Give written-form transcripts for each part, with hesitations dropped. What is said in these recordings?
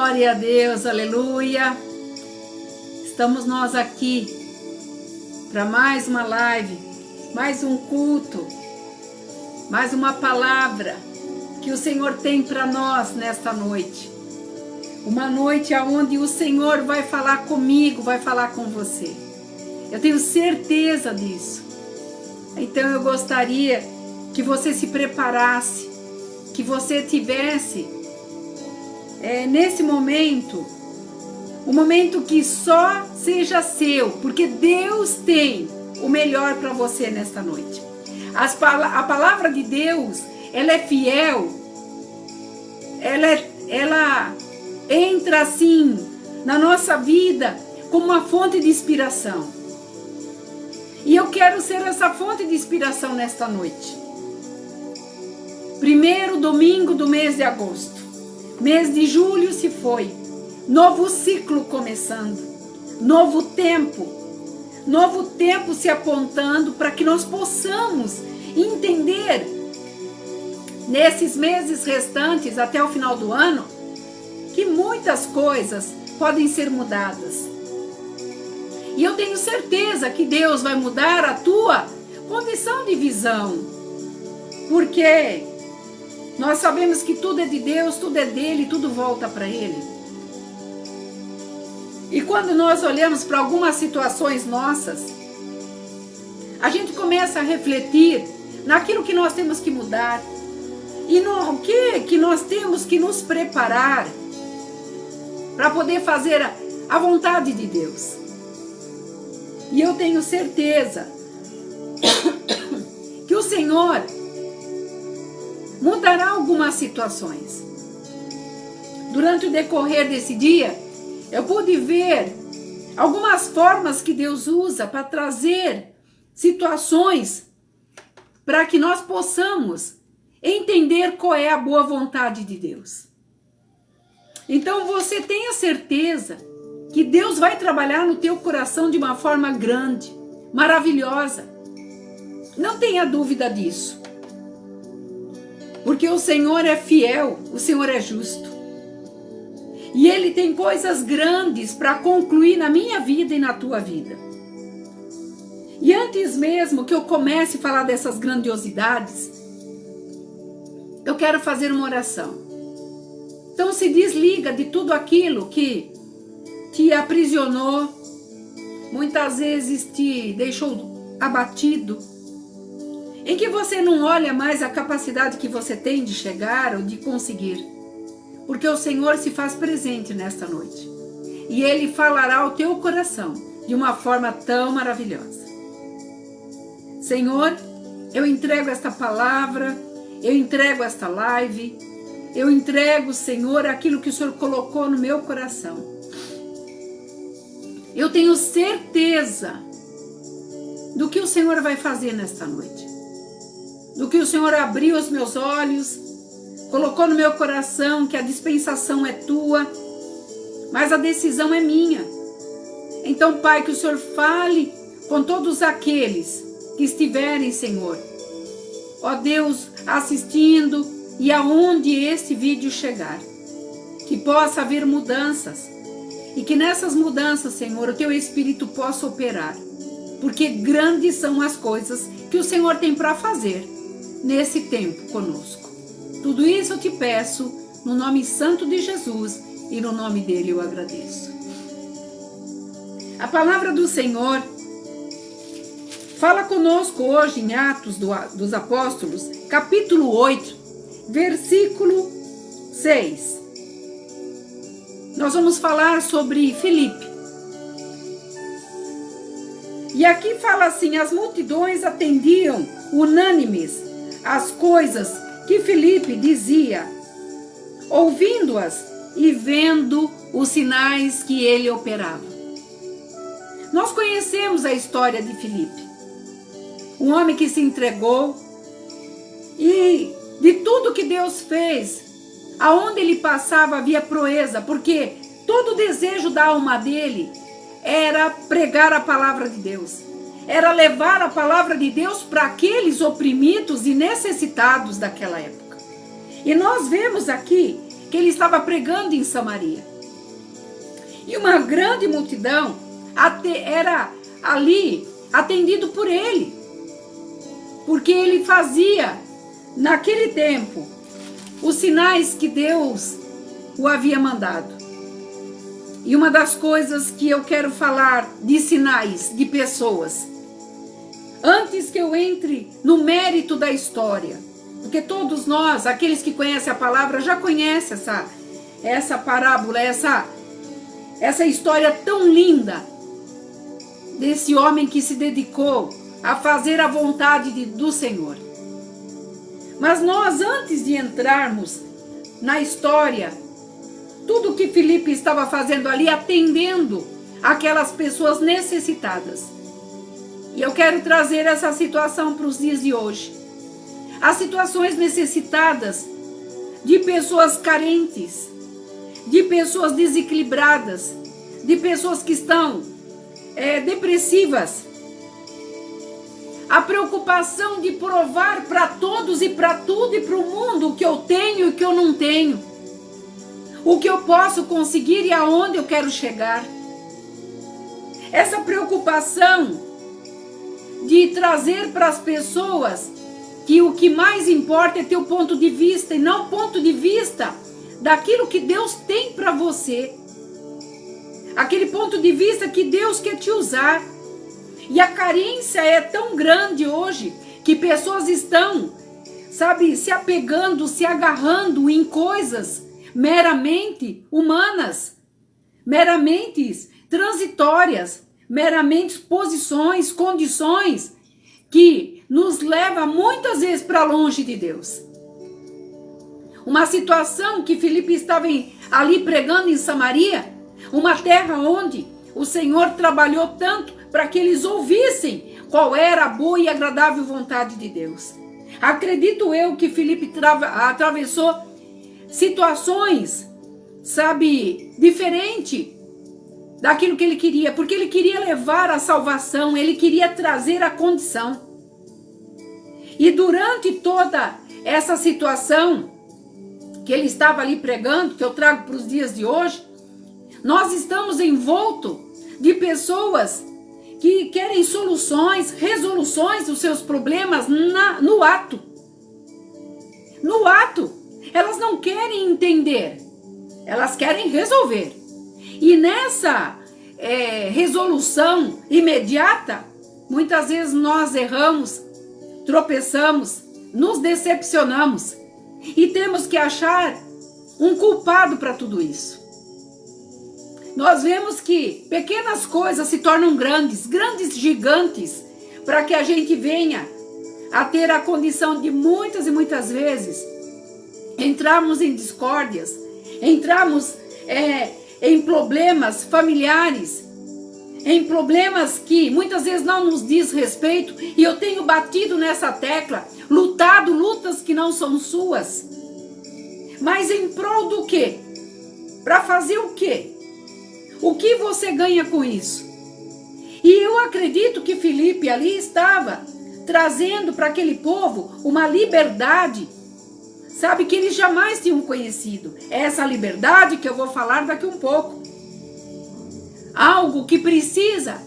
Glória a Deus, aleluia. Estamos nós aqui para mais uma live, mais um culto, mais uma palavra que o Senhor tem para nós nesta noite. Uma noite onde o Senhor vai falar comigo, vai falar com você. Eu tenho certeza disso. Então eu gostaria que você se preparasse, que você tivesse nesse momento, um momento que só seja seu, porque Deus tem o melhor para você nesta noite. A palavra de Deus, ela é fiel, ela entra assim na nossa vida como uma fonte de inspiração. E eu quero ser essa fonte de inspiração nesta noite. Primeiro domingo do mês de agosto. Mês de julho se foi. Novo ciclo começando. Novo tempo se apontando para que nós possamos entender nesses meses restantes até o final do ano que muitas coisas podem ser mudadas. E eu tenho certeza que Deus vai mudar a tua condição de visão. Porque nós sabemos que tudo é de Deus, tudo é dele, tudo volta para ele. E quando nós olhamos para algumas situações nossas, a gente começa a refletir naquilo que nós temos que mudar e no que nós temos que nos preparar para poder fazer a vontade de Deus. E eu tenho certeza que o Senhor mudará algumas situações. Durante o decorrer desse dia, eu pude ver algumas formas que Deus usa para trazer situações para que nós possamos entender qual é a boa vontade de Deus. Então você tenha certeza que Deus vai trabalhar no teu coração de uma forma grande, maravilhosa. Não tenha dúvida disso. Porque o Senhor é fiel, o Senhor é justo. E Ele tem coisas grandes para concluir na minha vida e na tua vida. E antes mesmo que eu comece a falar dessas grandiosidades, eu quero fazer uma oração. Então se desliga de tudo aquilo que te aprisionou, muitas vezes te deixou abatido, em que você não olha mais a capacidade que você tem de chegar ou de conseguir, porque o Senhor se faz presente nesta noite, e Ele falará ao teu coração de uma forma tão maravilhosa. Senhor, eu entrego esta palavra, eu entrego esta live, eu entrego, Senhor, aquilo que o Senhor colocou no meu coração. Eu tenho certeza do que o Senhor vai fazer nesta noite. Do que o Senhor abriu os meus olhos, colocou no meu coração que a dispensação é tua, mas a decisão é minha. Então, Pai, que o Senhor fale com todos aqueles que estiverem, Senhor, ó Deus, assistindo e aonde esse vídeo chegar. Que possa haver mudanças. E que nessas mudanças, Senhor, o Teu Espírito possa operar. Porque grandes são as coisas que o Senhor tem para fazer nesse tempo conosco. Tudo isso eu te peço no nome santo de Jesus e no nome dele eu agradeço. A palavra do Senhor fala conosco hoje em Atos dos Apóstolos, capítulo 8, versículo 6. Nós vamos falar sobre Filipe. E aqui fala assim: as multidões atendiam unânimes as coisas que Filipe dizia, ouvindo-as e vendo os sinais que ele operava. Nós conhecemos a história de Filipe, um homem que se entregou e de tudo que Deus fez, aonde ele passava havia proeza, porque todo o desejo da alma dele era pregar a palavra de Deus. Era levar a palavra de Deus para aqueles oprimidos e necessitados daquela época. E nós vemos aqui que ele estava pregando em Samaria. E uma grande multidão era ali atendido por ele. Porque ele fazia, naquele tempo, os sinais que Deus o havia mandado. E uma das coisas que eu quero falar de sinais de pessoas, antes que eu entre no mérito da história, porque todos nós, aqueles que conhecem a palavra, já conhecem essa parábola, essa história tão linda desse homem que se dedicou a fazer a vontade do Senhor. Mas nós, antes de entrarmos na história, tudo que Filipe estava fazendo ali, atendendo aquelas pessoas necessitadas. E eu quero trazer essa situação para os dias de hoje. As situações necessitadas de pessoas carentes, de pessoas desequilibradas, de pessoas que estão depressivas. A preocupação de provar para todos e para tudo e para o mundo o que eu tenho e o que eu não tenho. O que eu posso conseguir e aonde eu quero chegar. Essa preocupação de trazer para as pessoas que o que mais importa é ter o ponto de vista e não o ponto de vista daquilo que Deus tem para você. Aquele ponto de vista que Deus quer te usar. E a carência é tão grande hoje que pessoas estão, se apegando, se agarrando em coisas meramente humanas, meramente transitórias, meramente posições, condições que nos leva muitas vezes para longe de Deus. Uma situação que Filipe estava ali pregando em Samaria, uma terra onde o Senhor trabalhou tanto para que eles ouvissem qual era a boa e agradável vontade de Deus. Acredito eu que Filipe atravessou situações, diferente daquilo que ele queria, porque ele queria levar a salvação, ele queria trazer a condição. E durante toda essa situação que ele estava ali pregando, que eu trago para os dias de hoje, nós estamos envoltos de pessoas que querem soluções, resoluções dos seus problemas no ato. No ato. Elas não querem entender, elas querem resolver. E nessa resolução imediata, muitas vezes nós erramos, tropeçamos, nos decepcionamos e temos que achar um culpado para tudo isso. Nós vemos que pequenas coisas se tornam grandes gigantes, para que a gente venha a ter a condição de muitas e muitas vezes entrarmos em discórdias, entrarmos em problemas familiares, em problemas que muitas vezes não nos diz respeito, e eu tenho batido nessa tecla, lutado lutas que não são suas, mas em prol do quê? Para fazer o quê? O que você ganha com isso? E eu acredito que Filipe ali estava trazendo para aquele povo uma liberdade, que eles jamais tinham conhecido. É essa liberdade que eu vou falar daqui um pouco. Algo que precisa,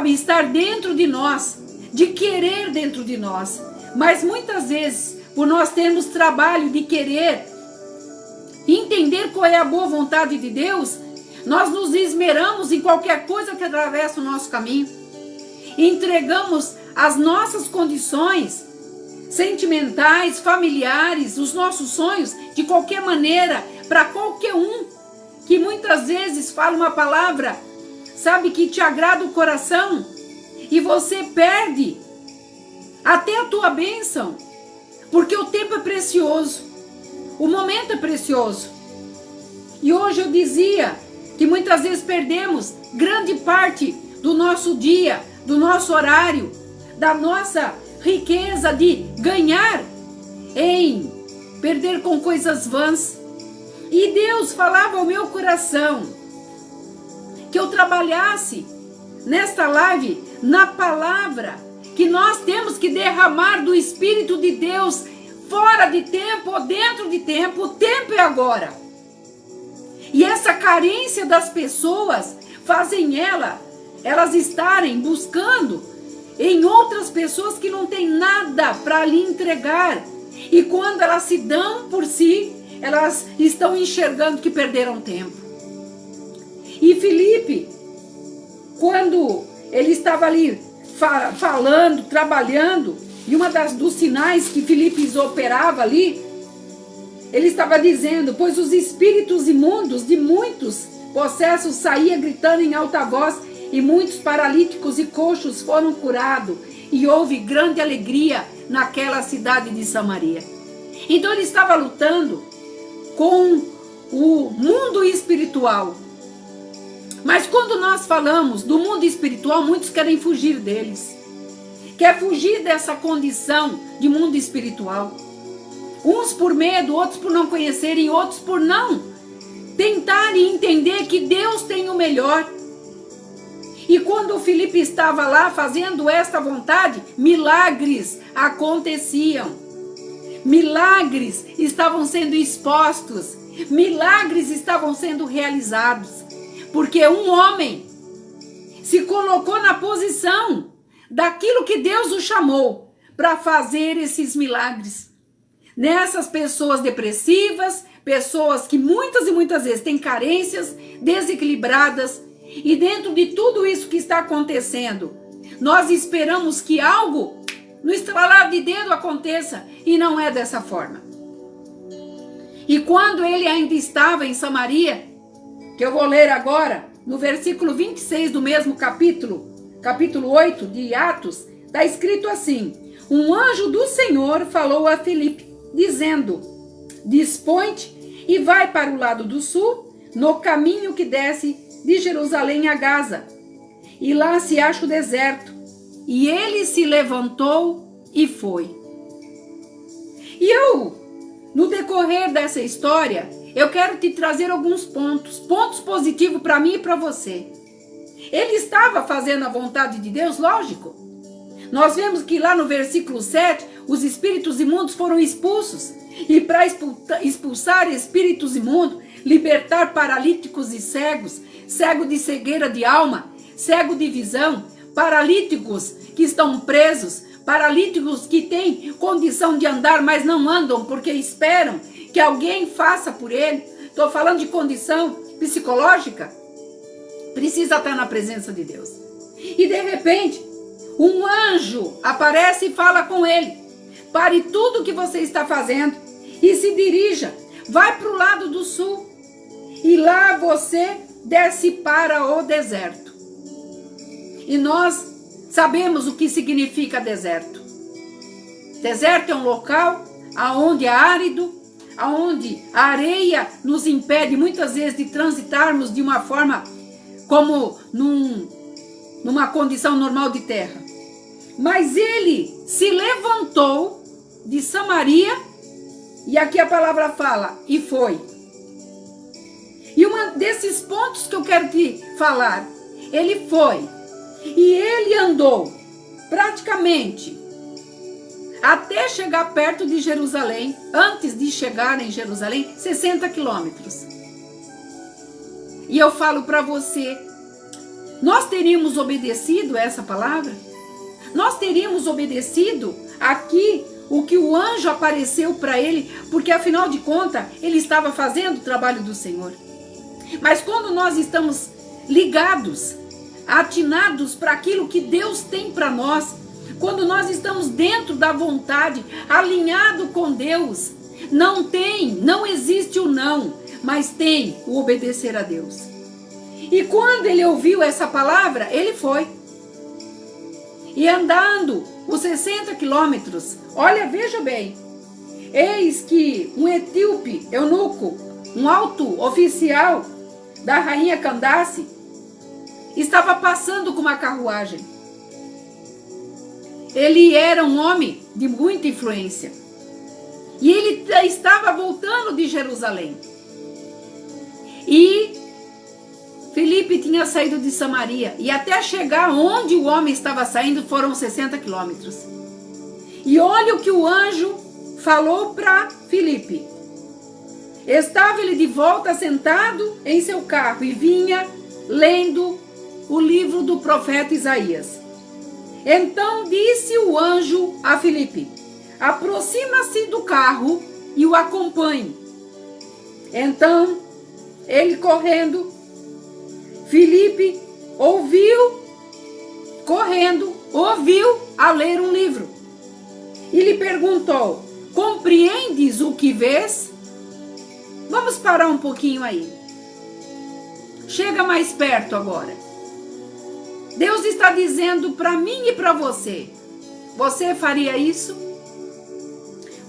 estar dentro de nós, de querer dentro de nós. Mas muitas vezes, por nós termos trabalho de querer entender qual é a boa vontade de Deus, nós nos esmeramos em qualquer coisa que atravessa o nosso caminho. Entregamos as nossas condições sentimentais, familiares, os nossos sonhos, de qualquer maneira, para qualquer um que muitas vezes fala uma palavra, que te agrada o coração, e você perde até a tua bênção, porque o tempo é precioso, o momento é precioso. E hoje eu dizia que muitas vezes perdemos grande parte do nosso dia, do nosso horário, da nossa riqueza de ganhar em perder com coisas vãs. E Deus falava ao meu coração que eu trabalhasse nesta live na palavra, que nós temos que derramar do Espírito de Deus fora de tempo ou dentro de tempo. O tempo é agora. E essa carência das pessoas fazem elas estarem buscando em outras pessoas que não têm nada para lhe entregar. E quando elas se dão por si, elas estão enxergando que perderam tempo. E Filipe, quando ele estava ali falando, trabalhando, e dos sinais que Filipe operava ali, ele estava dizendo: pois os espíritos imundos de muitos possessos saíam gritando em alta voz, e muitos paralíticos e coxos foram curados, e houve grande alegria naquela cidade de Samaria. Então ele estava lutando com o mundo espiritual. Mas quando nós falamos do mundo espiritual, muitos querem fugir deles. Quer fugir dessa condição de mundo espiritual. Uns por medo, outros por não conhecerem, outros por não tentarem entender que Deus tem o melhor. E quando o Filipe estava lá fazendo esta vontade, milagres aconteciam. Milagres estavam sendo expostos. Milagres estavam sendo realizados. Porque um homem se colocou na posição daquilo que Deus o chamou para fazer esses milagres. Nessas pessoas depressivas, pessoas que muitas e muitas vezes têm carências, desequilibradas, e dentro de tudo isso que está acontecendo, nós esperamos que algo no estralar de dedo aconteça, e não é dessa forma. E quando ele ainda estava em Samaria, que eu vou ler agora, no versículo 26 do mesmo capítulo 8 de Atos, está escrito assim: um anjo do Senhor falou a Filipe, dizendo: dispõe-te e vai para o lado do sul, no caminho que desce de Jerusalém a Gaza, e lá se acha o deserto. E ele se levantou e foi. E no decorrer dessa história, eu quero te trazer alguns pontos positivos para mim e para você. Ele estava fazendo a vontade de Deus, lógico. Nós vemos que lá no versículo 7, os espíritos imundos foram expulsos. E para expulsar espíritos imundos, libertar paralíticos e cegos, cego de cegueira de alma, cego de visão, paralíticos que estão presos, paralíticos que têm condição de andar, mas não andam porque esperam que alguém faça por ele. Estou falando de condição psicológica. Precisa estar na presença de Deus. E de repente, um anjo aparece e fala com ele: pare tudo o que você está fazendo e se dirija, vai para o lado do sul, e lá você desce para o deserto. E nós sabemos o que significa deserto. Deserto é um local onde é árido, onde a areia nos impede muitas vezes de transitarmos de uma forma como numa condição normal de terra. Mas ele se levantou de Samaria, e aqui a palavra fala, e foi. E um desses pontos que eu quero te falar, ele foi, e ele andou praticamente até chegar perto de Jerusalém, antes de chegar em Jerusalém, 60 quilômetros. E eu falo para você, nós teríamos obedecido essa palavra? Nós teríamos obedecido aqui o que o anjo apareceu para ele, porque afinal de contas, ele estava fazendo o trabalho do Senhor. Mas quando nós estamos ligados, atinados para aquilo que Deus tem para nós, quando nós estamos dentro da vontade, alinhado com Deus, não existe o não, mas tem o obedecer a Deus. E quando ele ouviu essa palavra, ele foi. E andando os 60 quilômetros, olha, veja bem, eis que um etíope, eunuco, um alto oficial da rainha Candace, estava passando com uma carruagem. Ele era um homem de muita influência. E ele estava voltando de Jerusalém. E Filipe tinha saído de Samaria. E até chegar onde o homem estava saindo foram 60 quilômetros. E olha o que o anjo falou para Filipe. Estava ele de volta sentado em seu carro e vinha lendo o livro do profeta Isaías. Então disse o anjo a Filipe: aproxima-se do carro e o acompanhe. Então ele correndo, Filipe ouviu a ler um livro. E lhe perguntou: compreendes o que vês? Vamos parar um pouquinho aí. Chega mais perto agora. Deus está dizendo para mim e para você: você faria isso?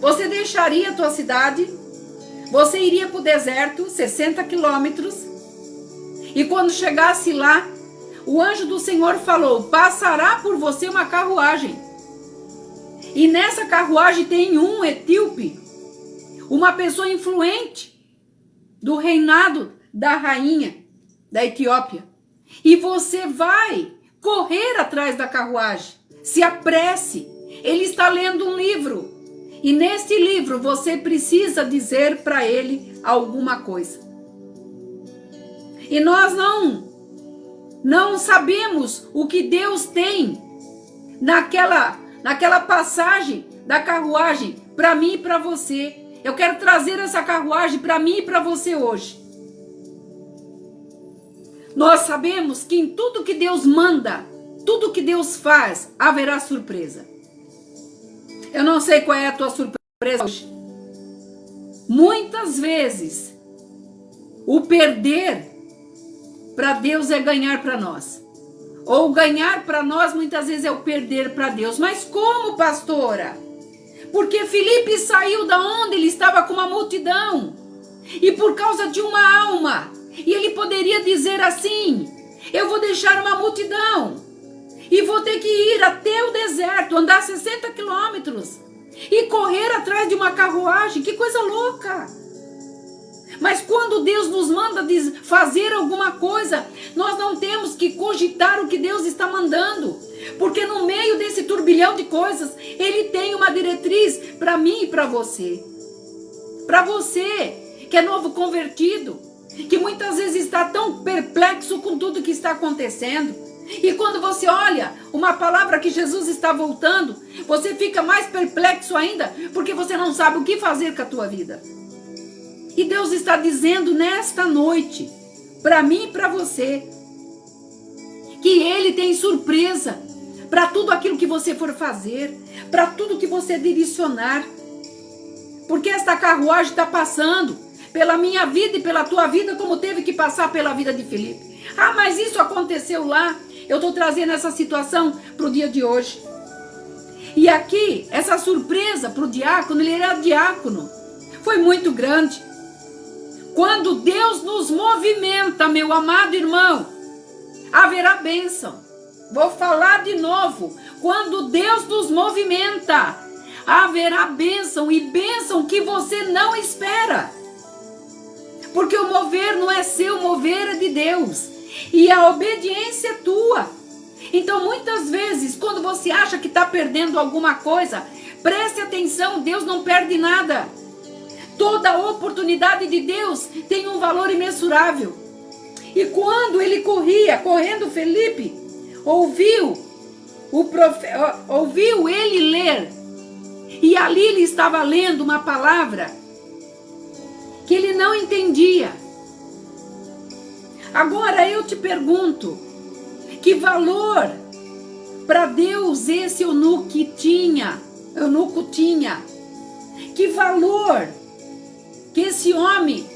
Você deixaria a tua cidade? Você iria para o deserto, 60 quilômetros? E quando chegasse lá, o anjo do Senhor falou: passará por você uma carruagem. E nessa carruagem tem um etíope, uma pessoa influente do reinado da rainha da Etiópia. E você vai correr atrás da carruagem. Se apresse. Ele está lendo um livro. E neste livro você precisa dizer para ele alguma coisa. E nós não sabemos o que Deus tem naquela passagem da carruagem para mim e para você. Eu quero trazer essa carruagem para mim e para você hoje. Nós sabemos que em tudo que Deus manda, tudo que Deus faz, haverá surpresa. Eu não sei qual é a tua surpresa hoje. Muitas vezes, o perder para Deus é ganhar para nós. Ou ganhar para nós, muitas vezes, é o perder para Deus. Mas como, pastora? Porque Filipe saiu da onde ele estava com uma multidão. E por causa de uma alma. E ele poderia dizer assim: eu vou deixar uma multidão. E vou ter que ir até o deserto, andar 60 quilômetros. E correr atrás de uma carruagem. Que coisa louca. Mas quando Deus nos manda fazer alguma coisa, nós não temos que cogitar o que Deus está mandando. Porque no meio desse turbilhão de coisas, Ele tem uma diretriz para mim e para você. Para você, que é novo convertido, que muitas vezes está tão perplexo com tudo que está acontecendo. E quando você olha uma palavra que Jesus está voltando, você fica mais perplexo ainda, porque você não sabe o que fazer com a tua vida. E Deus está dizendo nesta noite, para mim e para você, que Ele tem surpresa para tudo aquilo que você for fazer, para tudo que você direcionar. Porque esta carruagem está passando pela minha vida e pela tua vida, como teve que passar pela vida de Filipe. Ah, mas isso aconteceu lá. Eu estou trazendo essa situação para o dia de hoje. E aqui, essa surpresa para o diácono, ele era diácono, foi muito grande. Quando Deus nos movimenta, meu amado irmão, haverá bênção. Vou falar de novo. Quando Deus nos movimenta, haverá bênção, e bênção que você não espera. Porque o mover não é seu, o mover é de Deus. E a obediência é tua. Então muitas vezes, quando você acha que está perdendo alguma coisa, preste atenção, Deus não perde nada. Toda oportunidade de Deus tem um valor imensurável. E quando ele correndo, Filipe ouviu ele ler. E ali ele estava lendo uma palavra que ele não entendia. Agora eu te pergunto, que valor para Deus esse eunuco tinha? Que valor que esse homem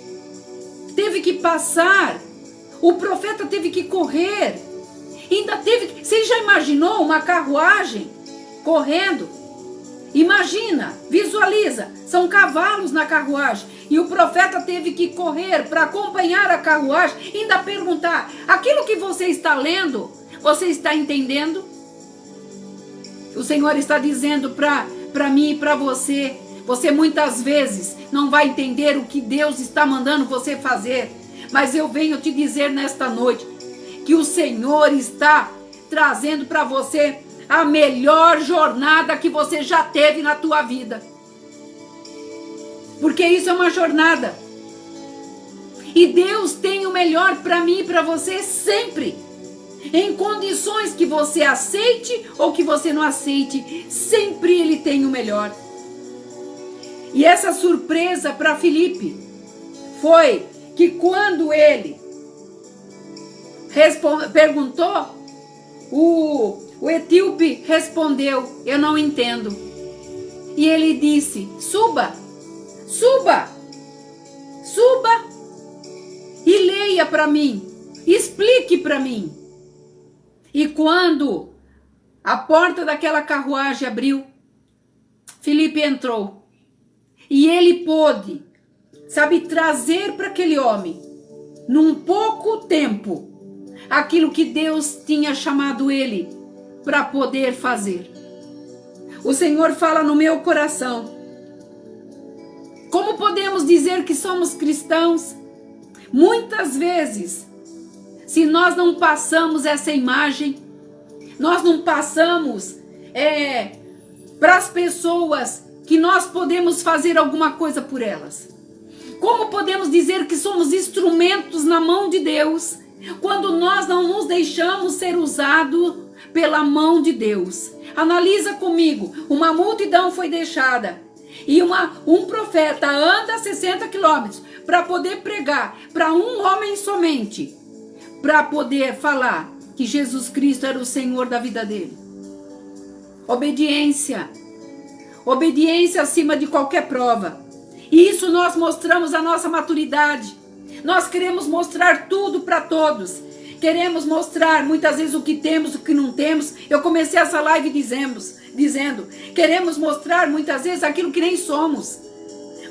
teve que passar? O profeta teve que correr. Ainda teve que... Você já imaginou uma carruagem correndo? Imagina, visualiza, são cavalos na carruagem. E o profeta teve que correr para acompanhar a carruagem. Ainda perguntar, aquilo que você está lendo, você está entendendo? O Senhor está dizendo para mim e para você. Você muitas vezes não vai entender o que Deus está mandando você fazer. Mas eu venho te dizer nesta noite que o Senhor está trazendo para você a melhor jornada que você já teve na tua vida. Porque isso é uma jornada. E Deus tem o melhor para mim e para você sempre. Em condições que você aceite ou que você não aceite, sempre Ele tem o melhor. E essa surpresa para Filipe foi que quando ele perguntou, o etíope respondeu: eu não entendo. E ele disse: suba, suba, suba e leia para mim, explique para mim. E quando a porta daquela carruagem abriu, Filipe entrou. E ele pôde, trazer para aquele homem, num pouco tempo, aquilo que Deus tinha chamado ele para poder fazer. O Senhor fala no meu coração. Como podemos dizer que somos cristãos? Muitas vezes, se nós não passamos essa imagem, nós não passamos para as pessoas que nós podemos fazer alguma coisa por elas. Como podemos dizer que somos instrumentos na mão de Deus, quando nós não nos deixamos ser usados pela mão de Deus? Analisa comigo, uma multidão foi deixada e um profeta anda 60 quilômetros para poder pregar para um homem somente, para poder falar que Jesus Cristo era o Senhor da vida dele. Obediência. Obediência acima de qualquer prova. E isso nós mostramos a nossa maturidade. Nós queremos mostrar tudo para todos. Queremos mostrar muitas vezes o que temos, o que não temos. Eu comecei essa live dizendo, queremos mostrar muitas vezes aquilo que nem somos.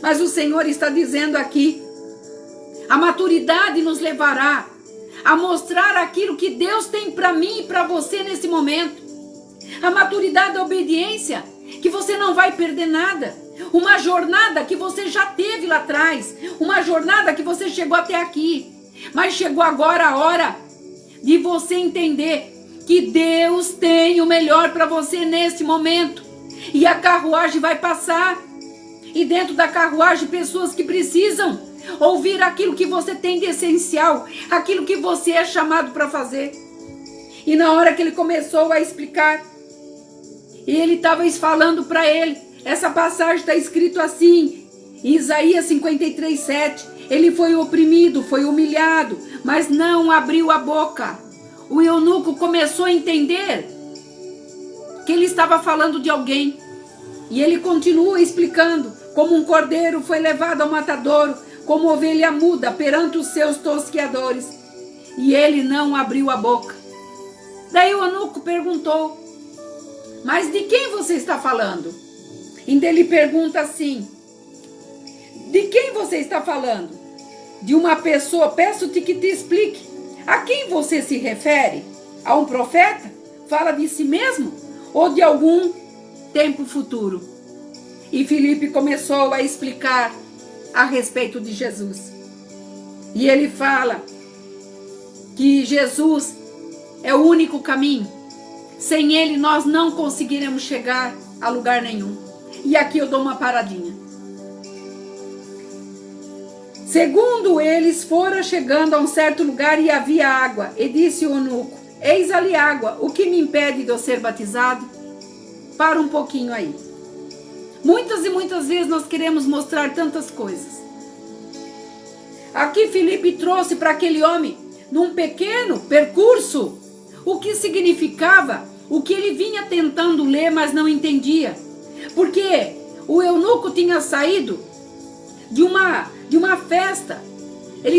Mas o Senhor está dizendo aqui, a maturidade nos levará a mostrar aquilo que Deus tem para mim e para você nesse momento. A maturidade da obediência, que você não vai perder nada. Uma jornada que você já teve lá atrás. Uma jornada que você chegou até aqui. Mas chegou agora a hora de você entender que Deus tem o melhor para você nesse momento. E a carruagem vai passar. E dentro da carruagem, pessoas que precisam ouvir aquilo que você tem de essencial. Aquilo que você é chamado para fazer. E na hora que ele começou a explicar, e ele estava falando para ele, essa passagem está escrito assim, em Isaías 53:7, ele foi oprimido, foi humilhado, mas não abriu a boca. O eunuco começou a entender que ele estava falando de alguém, e ele continua explicando, como um cordeiro foi levado ao matadouro, como ovelha muda perante os seus tosqueadores, e ele não abriu a boca. Daí o eunuco perguntou: mas de quem você está falando? Então ele pergunta assim: de quem você está falando? De uma pessoa, peço-te que te explique. A quem você se refere? A um profeta? Fala de si mesmo? Ou de algum tempo futuro? E Filipe começou a explicar a respeito de Jesus. E ele fala que Jesus é o único caminho. Sem ele nós não conseguiremos chegar a lugar nenhum. E aqui eu dou uma paradinha. Segundo eles, foram chegando a um certo lugar e havia água. E disse o eunuco: eis ali água, o que me impede de eu ser batizado? Para um pouquinho aí. Muitas e muitas vezes nós queremos mostrar tantas coisas. Aqui Filipe trouxe para aquele homem, num pequeno percurso, o que significava, o que ele vinha tentando ler, mas não entendia. Porque o eunuco tinha saído de uma festa. Ele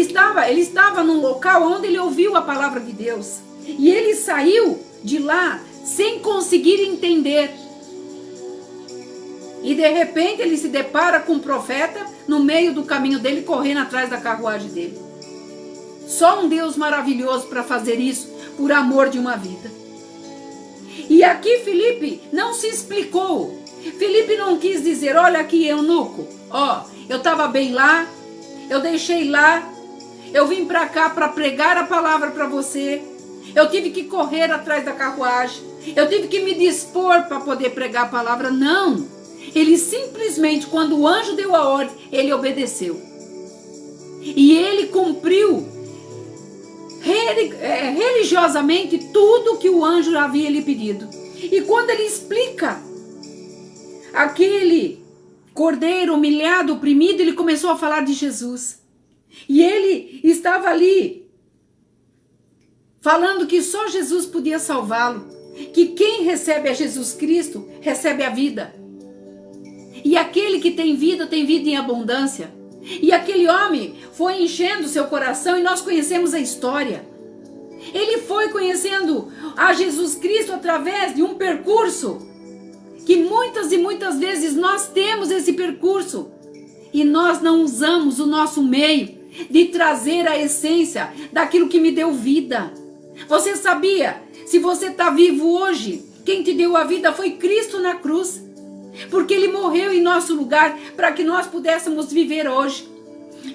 estava num local onde ele ouviu a palavra de Deus. E ele saiu de lá sem conseguir entender. E de repente ele se depara com um profeta no meio do caminho dele, correndo atrás da carruagem dele. Só um Deus maravilhoso para fazer isso por amor de uma vida. E aqui Filipe não se explicou. Filipe não quis dizer: olha aqui, eunuco, eu estava bem lá, eu deixei lá, eu vim para cá para pregar a palavra para você, eu tive que correr atrás da carruagem, eu tive que me dispor para poder pregar a palavra. Não, ele simplesmente, quando o anjo deu a ordem, ele obedeceu. E ele cumpriu religiosamente tudo que o anjo havia lhe pedido. E quando ele explica aquele cordeiro humilhado, oprimido, ele começou a falar de Jesus. E ele estava ali falando que só Jesus podia salvá-lo, que quem recebe a Jesus Cristo recebe a vida. E aquele que tem vida em abundância. E aquele homem foi enchendo seu coração e nós conhecemos a história. Ele foi conhecendo a Jesus Cristo através de um percurso que muitas e muitas vezes nós temos esse percurso e nós não usamos o nosso meio de trazer a essência daquilo que me deu vida. Você sabia? Se você está vivo hoje, quem te deu a vida foi Cristo na cruz. Porque ele morreu em nosso lugar para que nós pudéssemos viver hoje.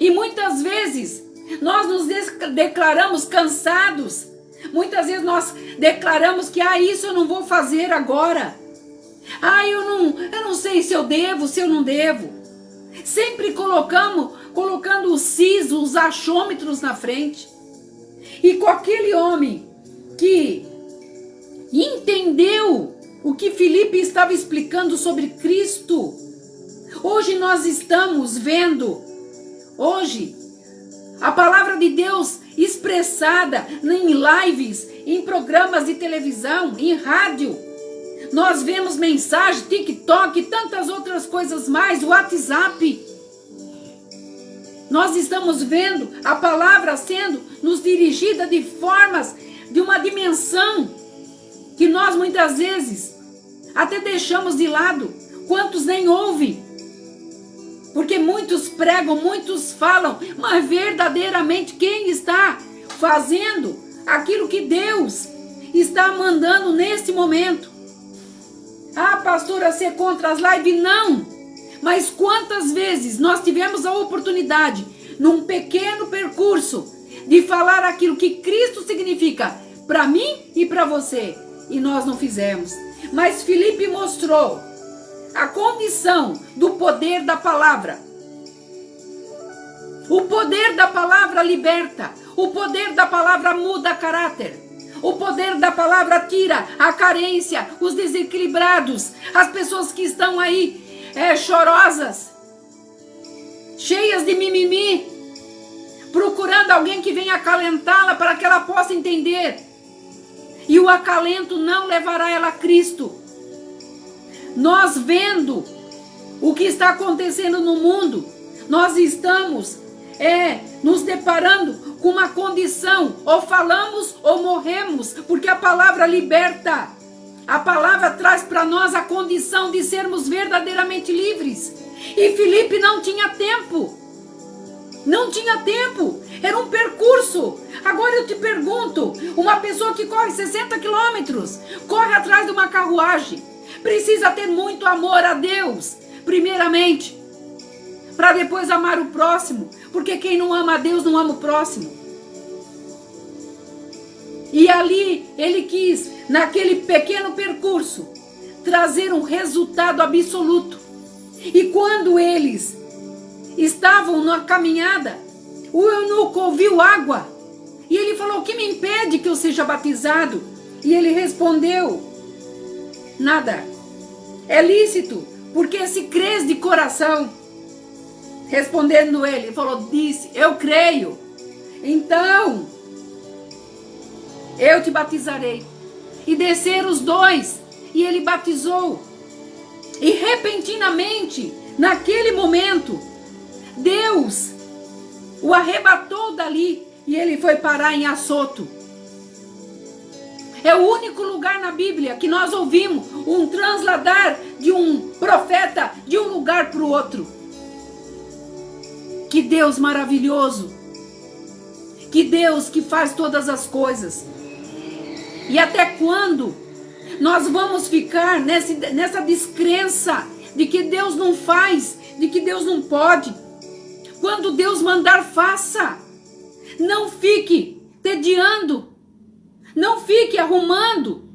E muitas vezes nós nos declaramos cansados. Muitas vezes nós declaramos que isso eu não vou fazer agora. Eu não sei se eu devo, se eu não devo. Sempre colocando os sisos, os achômetros na frente. E com aquele homem que entendeu o que Filipe estava explicando sobre Cristo. Hoje nós estamos vendo, a palavra de Deus expressada em lives, em programas de televisão, em rádio. Nós vemos mensagem, TikTok e tantas outras coisas mais, WhatsApp. Nós estamos vendo a palavra sendo nos dirigida de formas, de uma dimensão que nós muitas vezes até deixamos de lado. Quantos nem ouvem? Porque muitos pregam, muitos falam, mas verdadeiramente quem está fazendo aquilo que Deus está mandando nesse momento? Pastora, ser contra as lives? Não! Mas quantas vezes nós tivemos a oportunidade, num pequeno percurso, de falar aquilo que Cristo significa para mim e para você, e nós não fizemos. Mas Filipe mostrou a condição do poder da palavra. O poder da palavra liberta. O poder da palavra muda caráter. O poder da palavra tira a carência, os desequilibrados, as pessoas que estão aí chorosas, cheias de mimimi, procurando alguém que venha acalentá-la para que ela possa entender. E o acalento não levará ela a Cristo. Nós vendo o que está acontecendo no mundo, nós estamos nos deparando com uma condição, ou falamos ou morremos, porque a palavra liberta. A palavra traz para nós a condição de sermos verdadeiramente livres. E Filipe não tinha tempo. Não tinha tempo. Era um percurso. Agora eu te pergunto, uma pessoa que corre 60 quilômetros, corre atrás de uma carruagem, precisa ter muito amor a Deus, primeiramente, para depois amar o próximo, porque quem não ama a Deus não ama o próximo. E ali ele quis, naquele pequeno percurso, trazer um resultado absoluto. E quando eles estavam na caminhada, o eunuco ouviu água. E ele falou: o que me impede que eu seja batizado? E ele respondeu: nada. É lícito, porque se crês de coração. Respondendo ele, disse: eu creio. Então, eu te batizarei. E desceram os dois, e ele batizou. E repentinamente, naquele momento, Deus o arrebatou dali e ele foi parar em Assoto. É o único lugar na Bíblia que nós ouvimos um transladar de um profeta de um lugar para o outro. Que Deus maravilhoso! Que Deus que faz todas as coisas! E até quando nós vamos ficar nessa descrença de que Deus não faz, de que Deus não pode? Quando Deus mandar, faça. Não fique tediando. Não fique arrumando.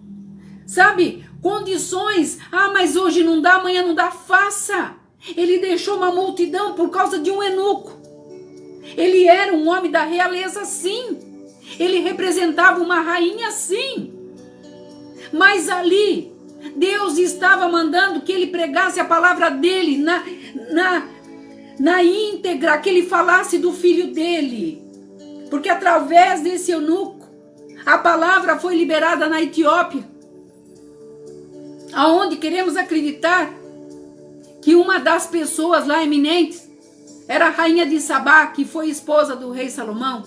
Sabe? Condições. Mas hoje não dá, amanhã não dá. Faça. Ele deixou uma multidão por causa de um eunuco. Ele era um homem da realeza, sim. Ele representava uma rainha, sim. Mas ali, Deus estava mandando que ele pregasse a palavra dele na íntegra, que ele falasse do filho dele. Porque através desse eunuco, a palavra foi liberada na Etiópia, aonde queremos acreditar que uma das pessoas lá eminentes era a rainha de Sabá, que foi esposa do rei Salomão.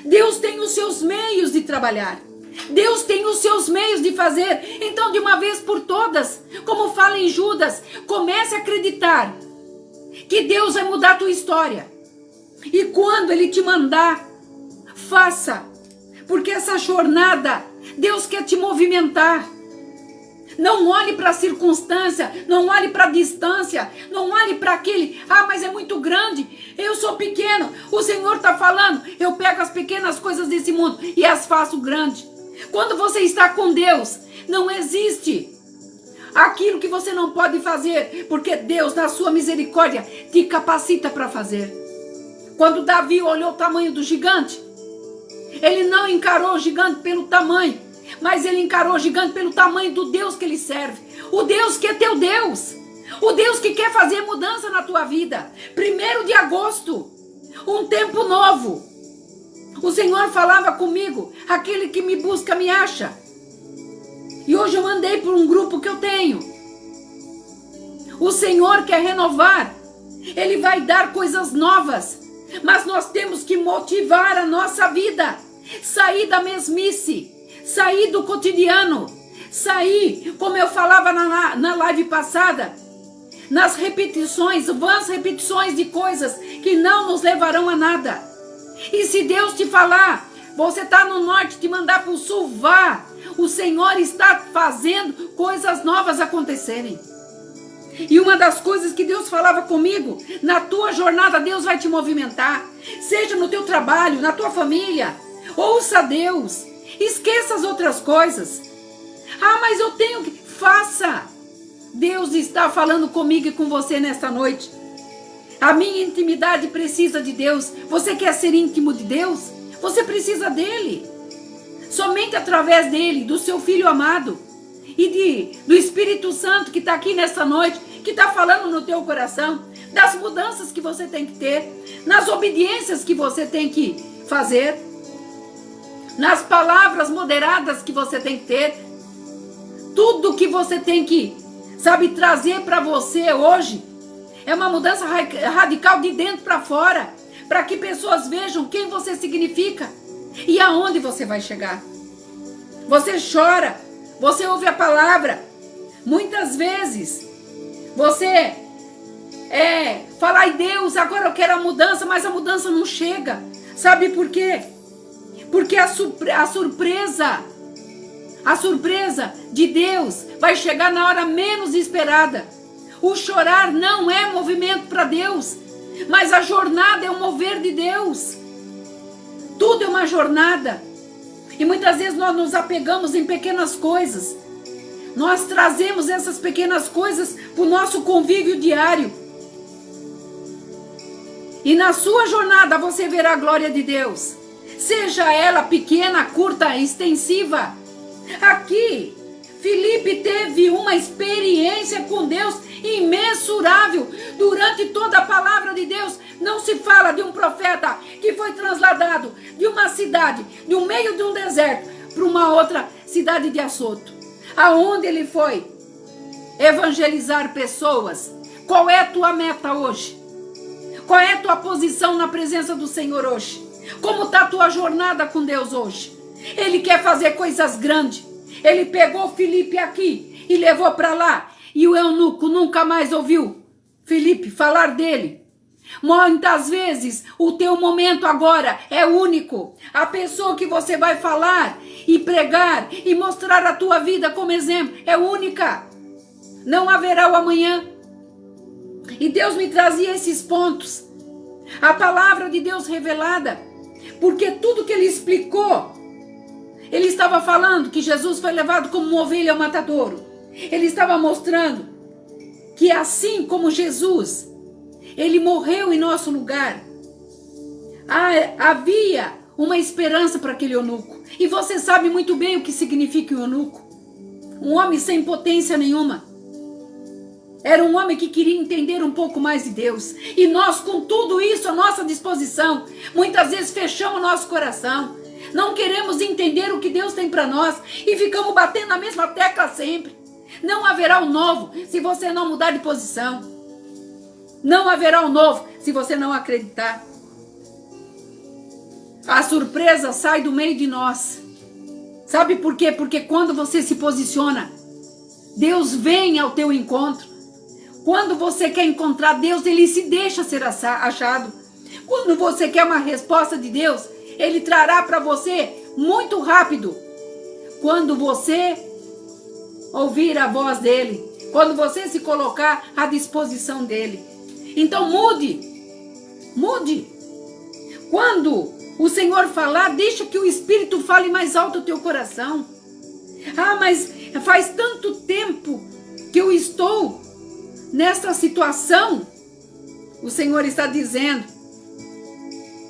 Deus tem os seus meios de trabalhar. Deus tem os seus meios de fazer. Então, de uma vez por todas, como fala em Judas, comece a acreditar que Deus vai mudar a tua história. E quando Ele te mandar, faça. Porque essa jornada, Deus quer te movimentar. Não olhe para a circunstância, não olhe para a distância, não olhe para aquele, mas é muito grande, eu sou pequeno, o Senhor está falando, eu pego as pequenas coisas desse mundo e as faço grande. Quando você está com Deus, não existe aquilo que você não pode fazer, porque Deus, na sua misericórdia, te capacita para fazer. Quando Davi olhou o tamanho do gigante, ele não encarou o gigante pelo tamanho, mas ele encarou o gigante pelo tamanho do Deus que ele serve. O Deus que é teu Deus. O Deus que quer fazer mudança na tua vida. 1º de agosto. Um tempo novo. O Senhor falava comigo. Aquele que me busca me acha. E hoje eu mandei por um grupo que eu tenho. O Senhor quer renovar. Ele vai dar coisas novas. Mas nós temos que motivar a nossa vida. Sair da mesmice. Sair do cotidiano, sair, como eu falava na live passada, nas repetições, vãs repetições de coisas que não nos levarão a nada. E se Deus te falar, você está no norte, te mandar para o sul, vá. O Senhor está fazendo coisas novas acontecerem. E uma das coisas que Deus falava comigo, na tua jornada Deus vai te movimentar, seja no teu trabalho, na tua família, ouça Deus. Esqueça as outras coisas. Mas eu tenho que... Faça. Deus está falando comigo e com você nesta noite. A minha intimidade precisa de Deus. Você quer ser íntimo de Deus? Você precisa dele. Somente através dele, do seu Filho amado. E do Espírito Santo que está aqui nesta noite, que está falando no teu coração. Das mudanças que você tem que ter. Nas obediências que você tem que fazer. Nas palavras moderadas que você tem que ter. Tudo que você tem que, trazer para você hoje é uma mudança radical de dentro para fora, para que pessoas vejam quem você significa e aonde você vai chegar. Você chora, você ouve a palavra, muitas vezes você fala, ai Deus, agora eu quero a mudança, mas a mudança não chega. Sabe por quê? Porque a surpresa de Deus vai chegar na hora menos esperada. O chorar não é movimento para Deus, mas a jornada é o mover de Deus. Tudo é uma jornada. E muitas vezes nós nos apegamos em pequenas coisas. Nós trazemos essas pequenas coisas para o nosso convívio diário. E na sua jornada você verá a glória de Deus. Seja ela pequena, curta, extensiva. Aqui, Filipe teve uma experiência com Deus imensurável. Durante toda a palavra de Deus, não se fala de um profeta que foi trasladado de uma cidade, de um meio de um deserto, para uma outra cidade de Assoto. Aonde ele foi evangelizar pessoas. Qual é a tua meta hoje? Qual é a tua posição na presença do Senhor hoje? Como está a tua jornada com Deus hoje? Ele quer fazer coisas grandes. Ele pegou Filipe aqui e levou para lá. E o eunuco nunca mais ouviu Filipe falar dele. Muitas vezes o teu momento agora é único. A pessoa que você vai falar e pregar e mostrar a tua vida como exemplo é única. Não haverá o amanhã. E Deus me trazia esses pontos. A palavra de Deus revelada. Porque tudo que ele explicou, ele estava falando que Jesus foi levado como uma ovelha ao matadouro. Ele estava mostrando que assim como Jesus, ele morreu em nosso lugar. havia uma esperança para aquele eunuco. E você sabe muito bem o que significa o eunuco. Um homem sem potência nenhuma. Era um homem que queria entender um pouco mais de Deus. E nós, com tudo isso à nossa disposição, muitas vezes fechamos nosso coração. Não queremos entender o que Deus tem para nós e ficamos batendo na mesma tecla sempre. Não haverá um novo se você não mudar de posição. Não haverá um novo se você não acreditar. A surpresa sai do meio de nós. Sabe por quê? Porque quando você se posiciona, Deus vem ao teu encontro. Quando você quer encontrar Deus, Ele se deixa ser achado. Quando você quer uma resposta de Deus, Ele trará para você muito rápido. Quando você ouvir a voz dEle, quando você se colocar à disposição dEle. Então mude. Mude. Quando o Senhor falar, deixa que o Espírito fale mais alto ao teu coração. Mas faz tanto tempo que eu estou nesta situação. O Senhor está dizendo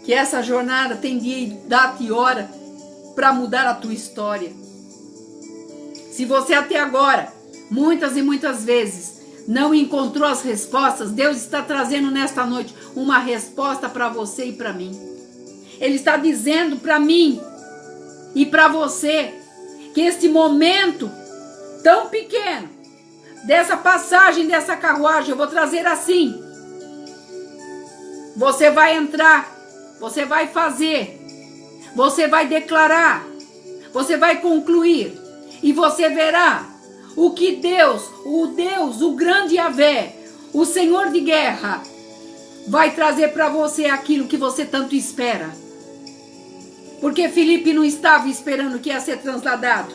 que essa jornada tem dia, data e hora para mudar a tua história. Se você até agora, muitas e muitas vezes, não encontrou as respostas, Deus está trazendo nesta noite uma resposta para você e para mim. Ele está dizendo para mim e para você que este momento tão pequeno, dessa passagem, dessa carruagem, eu vou trazer assim. Você vai entrar, você vai fazer, você vai declarar, você vai concluir e você verá o que Deus, o grande Yahvé, o Senhor de guerra, vai trazer para você aquilo que você tanto espera. Porque Filipe não estava esperando que ia ser transladado.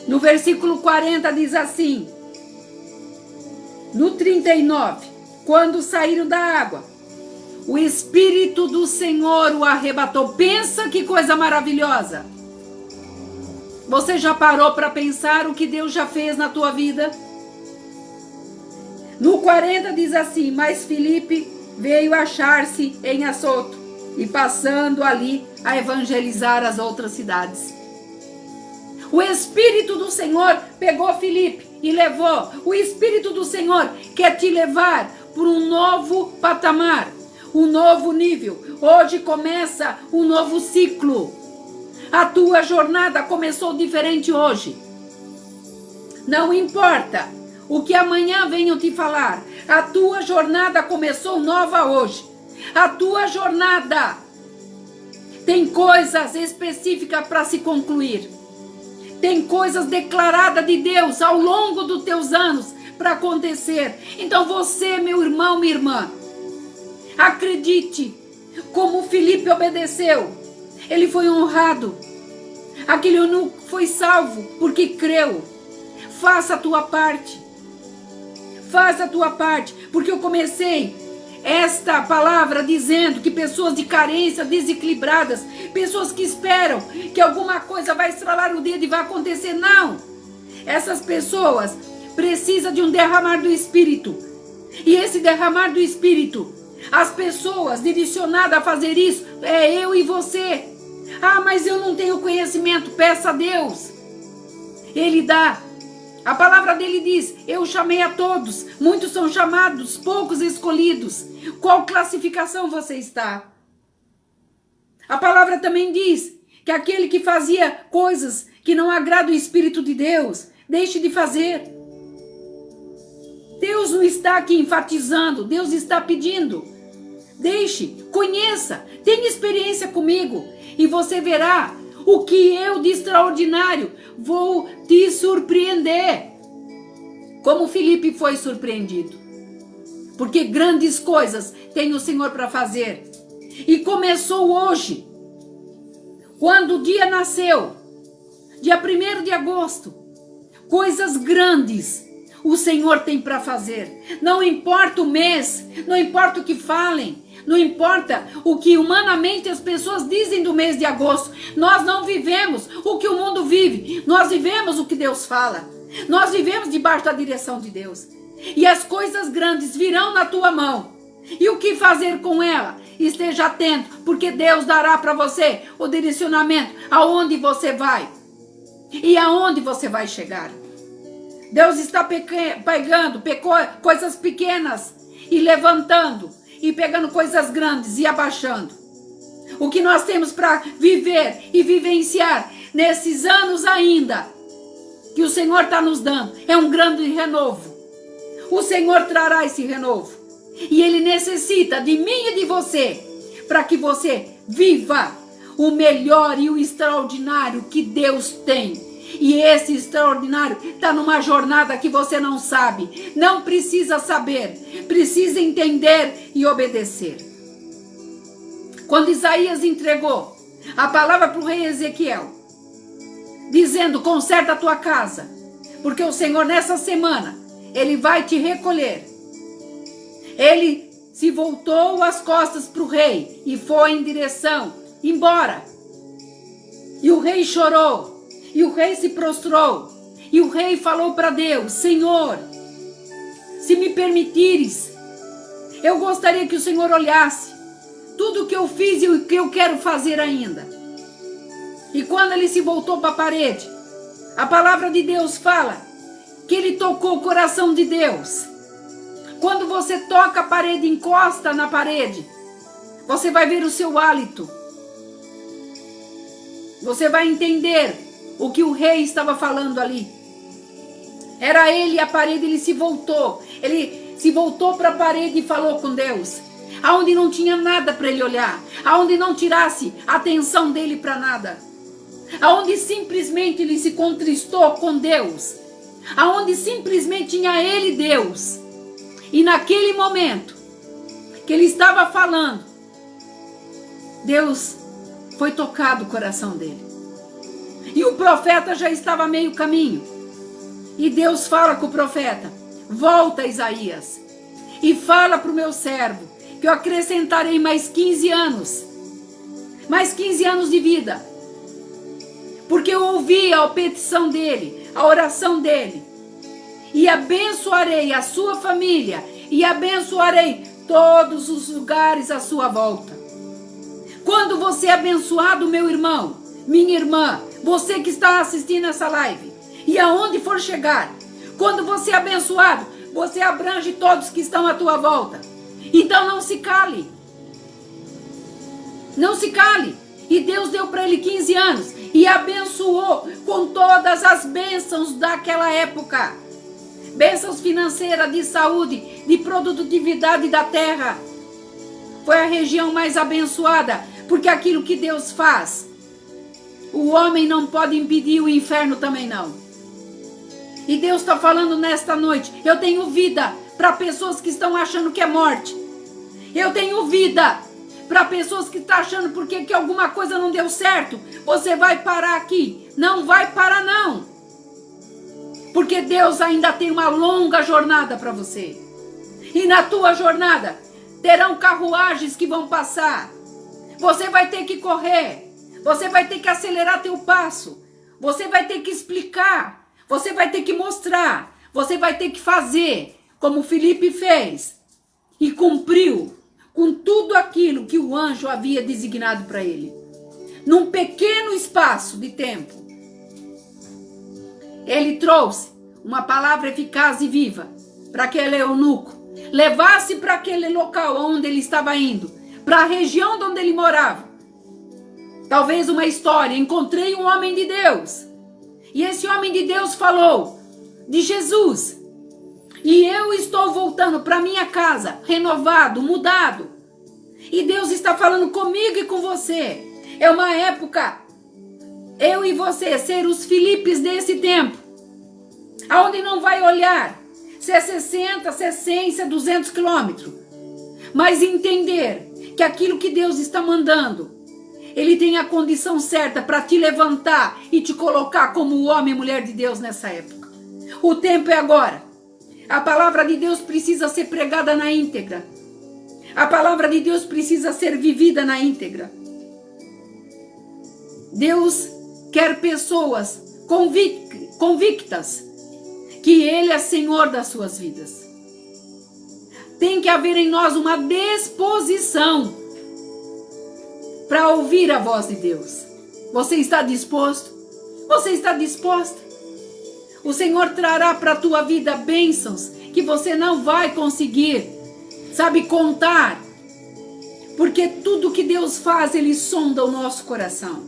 No versículo 40 diz assim, no 39, quando saíram da água, o Espírito do Senhor o arrebatou. Pensa que coisa maravilhosa. Você já parou para pensar o que Deus já fez na tua vida? No 40 diz assim, mas Filipe veio achar-se em Assoto e passando ali a evangelizar as outras cidades. O Espírito do Senhor pegou Filipe e levou. O Espírito do Senhor quer te levar por um novo patamar, um novo nível. Hoje começa um novo ciclo. A tua jornada começou diferente hoje. Não importa o que amanhã venham te falar. A tua jornada começou nova hoje. A tua jornada tem coisas específicas para se concluir. Tem coisas declaradas de Deus ao longo dos teus anos para acontecer. Então você, meu irmão, minha irmã, acredite, como Filipe obedeceu. Ele foi honrado. Aquele eunuco foi salvo porque creu. Faça a tua parte. Faça a tua parte. Porque eu comecei esta palavra dizendo que pessoas de carência, desequilibradas, pessoas que esperam que alguma coisa vai estralar o dedo e vai acontecer. Não. Essas pessoas precisam de um derramar do Espírito. E esse derramar do Espírito, as pessoas direcionadas a fazer isso, é eu e você. Mas eu não tenho conhecimento. Peça a Deus. Ele dá. A palavra dele diz, eu chamei a todos. Muitos são chamados, poucos escolhidos. Qual classificação você está? A palavra também diz que aquele que fazia coisas que não agradam o Espírito de Deus, deixe de fazer. Deus não está aqui enfatizando, Deus está pedindo. Deixe, conheça, tenha experiência comigo e você verá o que eu de extraordinário vou te surpreender. Como Filipe foi surpreendido. Porque grandes coisas tem o Senhor para fazer. E começou hoje. Quando o dia nasceu. Dia 1º de agosto. Coisas grandes o Senhor tem para fazer. Não importa o mês. Não importa o que falem. Não importa o que humanamente as pessoas dizem do mês de agosto. Nós não vivemos o que o mundo vive. Nós vivemos o que Deus fala. Nós vivemos debaixo da direção de Deus. E as coisas grandes virão na tua mão. E o que fazer com ela? Esteja atento, porque Deus dará para você o direcionamento aonde você vai e aonde você vai chegar. Deus está pegando coisas pequenas e levantando, e pegando coisas grandes e abaixando. O que nós temos para viver e vivenciar nesses anos ainda, que o Senhor está nos dando, é um grande renovo. O Senhor trará esse renovo. E Ele necessita de mim e de você, para que você viva o melhor e o extraordinário que Deus tem. E esse extraordinário está numa jornada que você não sabe, não precisa saber, precisa entender e obedecer. Quando Isaías entregou a palavra para o rei Ezequiel, dizendo: conserta a tua casa, porque o Senhor nessa semana, Ele vai te recolher. Ele se voltou as costas para o rei e foi em direção, embora. E o rei chorou, e o rei se prostrou, e o rei falou para Deus: Senhor, se me permitires, eu gostaria que o Senhor olhasse tudo o que eu fiz e o que eu quero fazer ainda. E quando ele se voltou para a parede, a palavra de Deus fala que ele tocou o coração de Deus. Quando você toca a parede, encosta na parede, você vai ver o seu hálito. Você vai entender o que o rei estava falando ali. Era ele, a parede, ele se voltou. Ele se voltou para a parede e falou com Deus. Aonde não tinha nada para ele olhar. Aonde não tirasse a atenção dele para nada. Aonde simplesmente ele se contristou com Deus. Aonde simplesmente tinha ele Deus. E naquele momento que ele estava falando, Deus foi tocado o coração dele. E o profeta já estava a meio caminho. E Deus fala com o profeta: volta, Isaías, e fala para o meu servo que eu acrescentarei mais 15 anos. Mais 15 anos de vida. Porque eu ouvi a petição dele, a oração dele. E abençoarei a sua família, e abençoarei todos os lugares à sua volta. Quando você é abençoado, meu irmão, minha irmã, você que está assistindo essa live, e aonde for chegar, quando você é abençoado, você abrange todos que estão à tua volta. Então não se cale. Não se cale. E Deus deu para ele 15 anos e abençoou com todas as bênçãos daquela época. Bênçãos financeiras, de saúde, de produtividade da terra. Foi a região mais abençoada, porque aquilo que Deus faz, o homem não pode impedir, o inferno também não. E Deus está falando nesta noite: eu tenho vida para pessoas que estão achando que é morte. Eu tenho vida para pessoas que estão achando porque que alguma coisa não deu certo. Você vai parar aqui. Não vai parar não. Porque Deus ainda tem uma longa jornada para você. E na tua jornada terão carruagens que vão passar. Você vai ter que correr. Você vai ter que acelerar teu passo. Você vai ter que explicar. Você vai ter que mostrar. Você vai ter que fazer como Filipe fez. E cumpriu com tudo aquilo que o anjo havia designado para ele. Num pequeno espaço de tempo. Ele trouxe uma palavra eficaz e viva para aquele eunuco. Levasse para aquele local onde ele estava indo. Para a região onde ele morava. Talvez uma história. Encontrei um homem de Deus. E esse homem de Deus falou de Jesus. E eu estou voltando para minha casa, renovado, mudado. E Deus está falando comigo e com você. É uma época, eu e você, ser os Filipes desse tempo. Aonde não vai olhar se é 60, se é 100, se é 200 quilômetros. Mas entender que aquilo que Deus está mandando, Ele tem a condição certa para te levantar e te colocar como o homem e mulher de Deus nessa época. O tempo é agora. A palavra de Deus precisa ser pregada na íntegra. A palavra de Deus precisa ser vivida na íntegra. Deus quer pessoas convictas que Ele é Senhor das suas vidas. tem que haver em nós uma disposição para ouvir a voz de Deus. Você está disposto? Você está disposta? O Senhor trará para a tua vida bênçãos que você não vai conseguir, sabe, contar. Porque tudo que Deus faz, Ele sonda o nosso coração.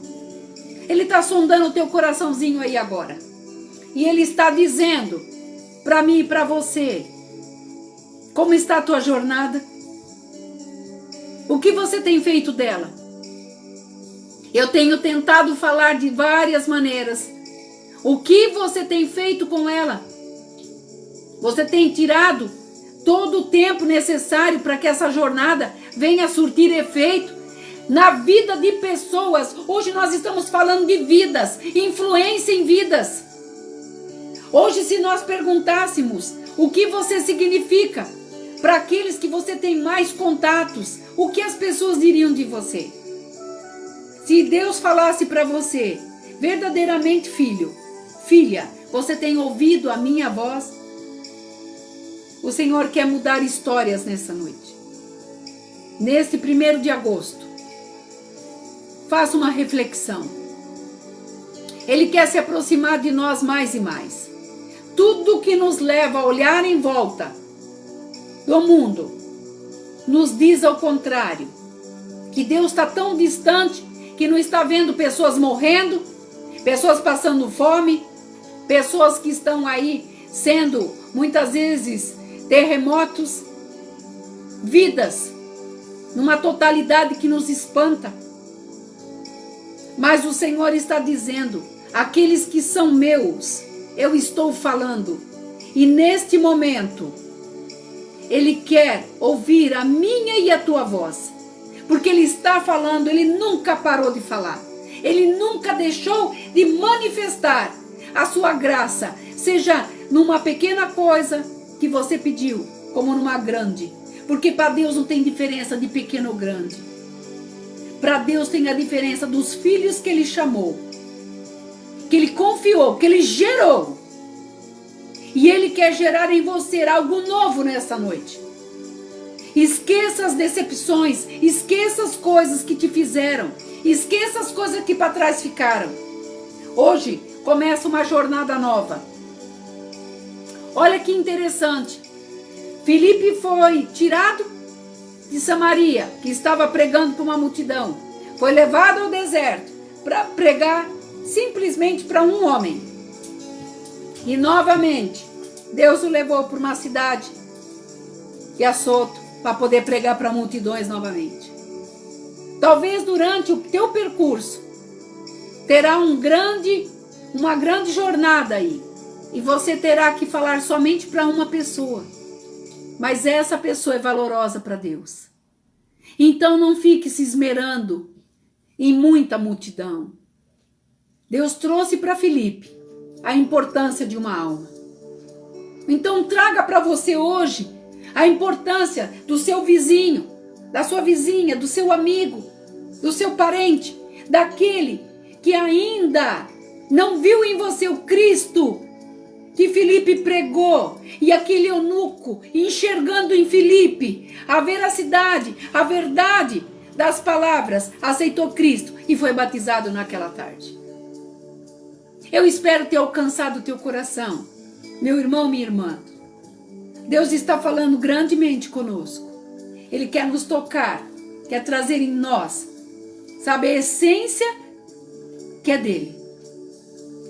Ele está sondando o teu coraçãozinho aí agora. E Ele está dizendo para mim e para você, como está a tua jornada? O que você tem feito dela? Eu tenho tentado falar de várias maneiras. O que você tem feito com ela? Você tem tirado todo o tempo necessário para que essa jornada venha surtir efeito na vida de pessoas? Hoje nós estamos falando de vidas, influência em vidas. Hoje, se nós perguntássemos o que você significa para aqueles que você tem mais contatos, o que as pessoas diriam de você? Se Deus falasse para você, verdadeiramente filho, filha, você tem ouvido a minha voz? O Senhor quer mudar histórias nessa noite. Neste 1º de agosto, faça uma reflexão. Ele quer se aproximar de nós mais e mais. Tudo que nos leva a olhar em volta do mundo nos diz ao contrário, que Deus está tão distante que não está vendo pessoas morrendo, pessoas passando fome, pessoas que estão aí sendo muitas vezes terremotos, vidas numa totalidade que nos espanta. Mas o Senhor está dizendo, aqueles que são meus, eu estou falando. E neste momento, Ele quer ouvir a minha e a tua voz. Porque Ele está falando, Ele nunca parou de falar. Ele nunca deixou de manifestar a sua graça. Seja numa pequena coisa que você pediu, como numa grande. Porque para Deus não tem diferença de pequeno ou grande. Para Deus tem a diferença dos filhos que Ele chamou, que Ele confiou, que Ele gerou. E Ele quer gerar em você algo novo nessa noite. Esqueça as decepções, esqueça as coisas que te fizeram, esqueça as coisas que para trás ficaram. Hoje começa uma jornada nova. Olha que interessante. Filipe foi tirado de Samaria, que estava pregando para uma multidão. Foi levado ao deserto para pregar simplesmente para um homem. E novamente, Deus o levou para uma cidade de Azoto para poder pregar para multidões novamente. Talvez durante o teu percurso terá uma grande jornada aí. E você terá que falar somente para uma pessoa. Mas essa pessoa é valorosa para Deus. Então não fique se esmerando em muita multidão. Deus trouxe para Filipe a importância de uma alma. Então traga para você hoje a importância do seu vizinho, da sua vizinha, do seu amigo, do seu parente, daquele que ainda não viu em você o Cristo que Filipe pregou, e aquele eunuco enxergando em Filipe a veracidade, a verdade das palavras, aceitou Cristo e foi batizado naquela tarde. Eu espero ter alcançado o teu coração, meu irmão, minha irmã. Deus está falando grandemente conosco. Ele quer nos tocar, quer trazer em nós, sabe, a essência que é dele.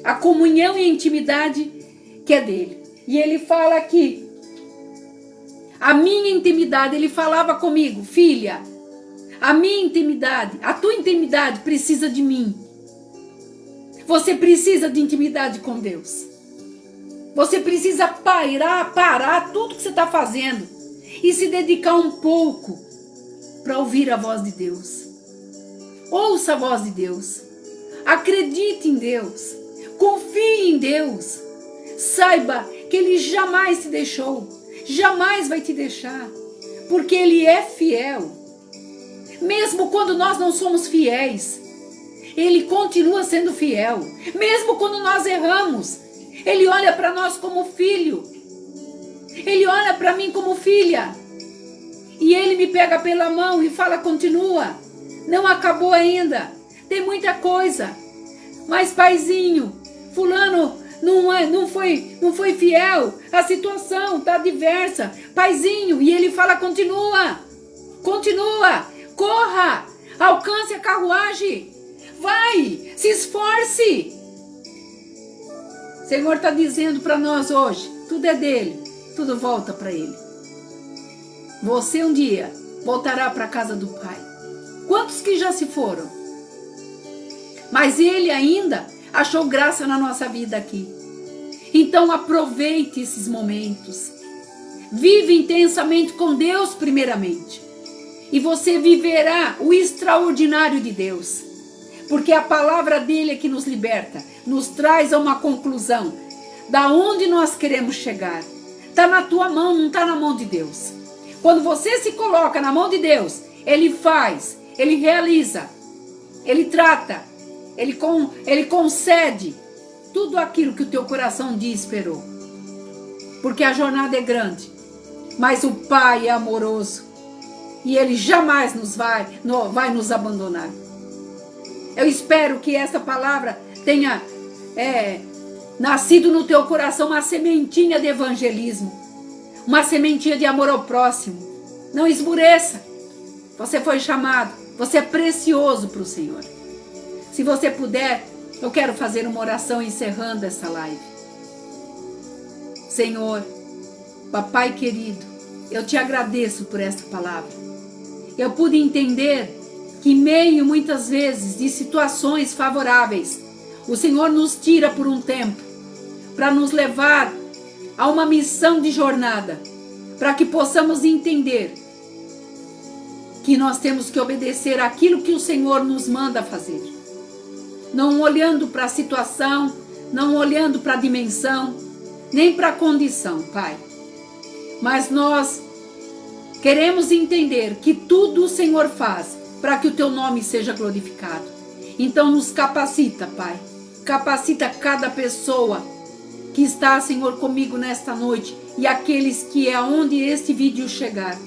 A comunhão e a intimidade que é dele. E ele fala aqui, a minha intimidade, ele falava comigo, filha, a minha intimidade, a tua intimidade precisa de mim. Você precisa de intimidade com Deus. Você precisa parar tudo que você está fazendo e se dedicar um pouco para ouvir a voz de Deus. Ouça a voz de Deus. Acredite em Deus. Confie em Deus. Saiba que Ele jamais te deixou. Jamais vai te deixar. Porque Ele é fiel. Mesmo quando nós não somos fiéis, Ele continua sendo fiel. Mesmo quando nós erramos, Ele olha para nós como filho. Ele olha para mim como filha. pega pela mão e fala: continua. Não acabou ainda. Tem muita coisa. Mas paizinho, fulano não foi fiel. A situação está adversa. Paizinho, e ele fala: continua. Continua. Corra. Alcance a carruagem. Vai. Se esforce. O Senhor está dizendo para nós hoje: tudo é dele. Tudo volta para ele. Você um dia voltará para a casa do Pai. Quantos que já se foram? Mas ele ainda achou graça na nossa vida aqui. Então aproveite esses momentos. Vive intensamente com Deus primeiramente. E você viverá o extraordinário de Deus. Porque a palavra dele é que nos liberta. Nos traz a uma conclusão. Da onde nós queremos chegar. Está na tua mão, não está na mão de Deus. Quando você se coloca na mão de Deus, ele faz, ele realiza, ele trata, ele concede tudo aquilo que o teu coração diz esperou. Porque a jornada é grande, mas o Pai é amoroso e ele jamais vai nos abandonar. Eu espero que essa palavra tenha nascido no teu coração uma sementinha de evangelismo. Uma sementinha de amor ao próximo. Não esmoreça. Você foi chamado. Você é precioso para o Senhor. Se você puder, eu quero fazer uma oração encerrando essa live. Senhor, Papai querido, eu te agradeço por esta palavra. Eu pude entender que em meio muitas vezes de situações favoráveis, o Senhor nos tira por um tempo para nos levar a uma missão de jornada, para que possamos entender que nós temos que obedecer aquilo que o Senhor nos manda fazer. Não olhando para a situação, não olhando para a dimensão, nem para a condição, Pai. Mas nós queremos entender que tudo o Senhor faz para que o teu nome seja glorificado. Então nos capacita, Pai. Capacita cada pessoa que está, Senhor, comigo nesta noite, e aqueles que aonde este vídeo chegar,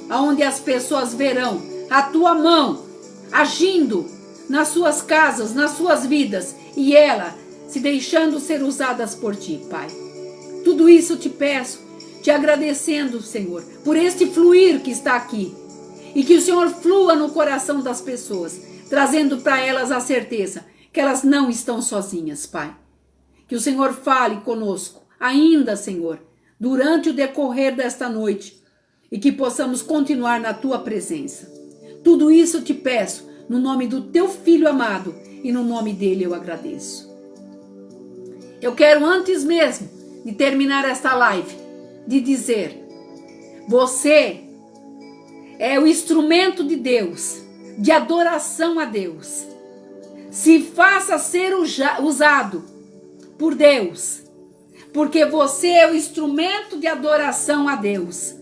aonde as pessoas verão a tua mão agindo nas suas casas, nas suas vidas, e ela se deixando ser usadas por ti, Pai. Tudo isso eu te peço, te agradecendo, Senhor, por este fluir que está aqui, e que o Senhor flua no coração das pessoas, trazendo para elas a certeza que elas não estão sozinhas, Pai. Que o Senhor fale conosco, ainda, Senhor, durante o decorrer desta noite, e que possamos continuar na tua presença. Tudo isso eu te peço, no nome do teu Filho amado, e no nome dele eu agradeço. Eu quero, antes mesmo de terminar esta live, de dizer: você é o instrumento de Deus, de adoração a Deus. Se faça ser usado por Deus, porque você é o instrumento de adoração a Deus.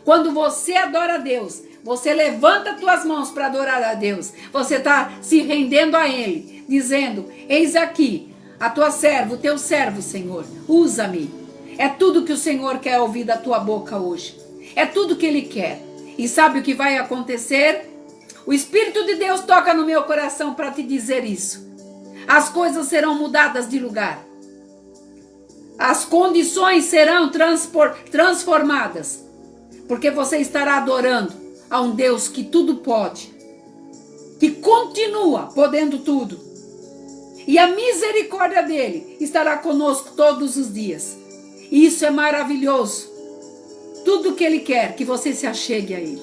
Quando você adora a Deus, você levanta as tuas mãos para adorar a Deus, você está se rendendo a Ele, dizendo: eis aqui a tua serva, o teu servo, Senhor, usa-me. É tudo que o Senhor quer ouvir da tua boca hoje, é tudo que Ele quer. E sabe o que vai acontecer? O Espírito de Deus toca no meu coração para te dizer isso. As coisas serão mudadas de lugar. As condições serão transformadas. Porque você estará adorando a um Deus que tudo pode. Que continua podendo tudo. E a misericórdia dele estará conosco todos os dias. E isso é maravilhoso. Tudo que ele quer, que você se achegue a ele.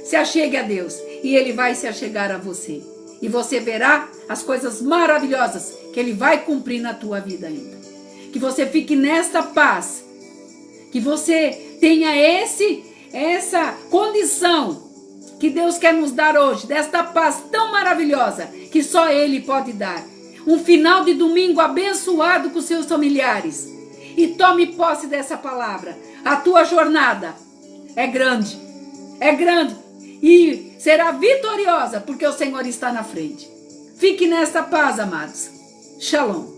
Se achegue a Deus. E ele vai se achegar a você. E você verá as coisas maravilhosas que ele vai cumprir na tua vida ainda. Que você fique nesta paz. Que você tenha essa condição que Deus quer nos dar hoje. Desta paz tão maravilhosa que só ele pode dar. Um final de domingo abençoado com seus familiares. E tome posse dessa palavra. A tua jornada é grande. É grande. E será vitoriosa porque o Senhor está na frente. Fique nesta paz, amados. Shalom.